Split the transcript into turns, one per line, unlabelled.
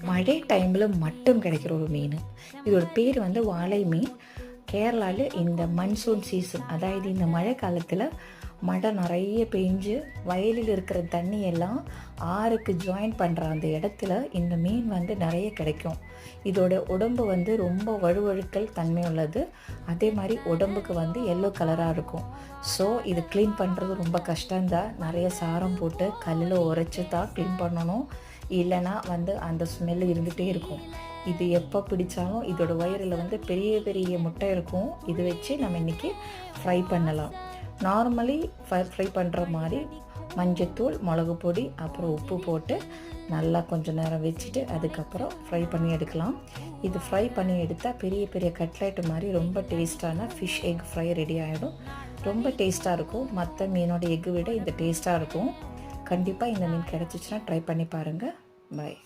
மழை டைமில் மட்டும் கிடைக்கிற ஒரு மீன். இதோட பேர் வந்து வாளை மீன். கேரளாவில் இந்த மன்சூன் சீசன், அதாவது இந்த மழை காலத்தில் மழை நிறைய பெஞ்சு வயலில் இருக்கிற தண்ணி எல்லாம் ஆறுக்கு ஜாயின் பண்ணுற அந்த இடத்துல இந்த மீன் வந்து நிறைய கிடைக்கும். இதோட உடம்பு வந்து ரொம்ப வழுவழுக்கல் தன்மை உள்ளது. அதே மாதிரி உடம்புக்கு வந்து எல்லோ கலராக இருக்கும். ஸோ இது க்ளீன் பண்ணுறது ரொம்ப கஷ்டம்தான். நிறைய சாரம் போட்டு கல்லில் உரைச்சி தான் க்ளீன் பண்ணணும். இல்லைனா வந்து அந்த ஸ்மெல் இருந்துகிட்டே இருக்கும். இது எப்போ பிடிச்சாலும் இதோட வயிறில் வந்து பெரிய பெரிய முட்டை இருக்கும். இது வச்சு நம்ம இன்றைக்கி ஃப்ரை பண்ணலாம். நார்மலி ஃப்ரை பண்ணுற மாதிரி மஞ்சத்தூள், மிளகு பொடி, அப்புறம் உப்பு போட்டு நல்லா கொஞ்சம் நேரம் வச்சுட்டு அதுக்கப்புறம் ஃப்ரை பண்ணி எடுக்கலாம். இது ஃப்ரை பண்ணி எடுத்தால் பெரிய பெரிய கட்லெட் மாதிரி ரொம்ப டேஸ்ட்டான ஃபிஷ் எக் ஃப்ரை ரெடி ஆகிடும். ரொம்ப டேஸ்ட்டாக இருக்கும். மற்ற மீனோட எக்கு விட இந்த டேஸ்ட்டாக இருக்கும். கண்டிப்பாக இந்த மீன் கிடச்சிச்சின்னா ட்ரை பண்ணி பாருங்கள். பாய்.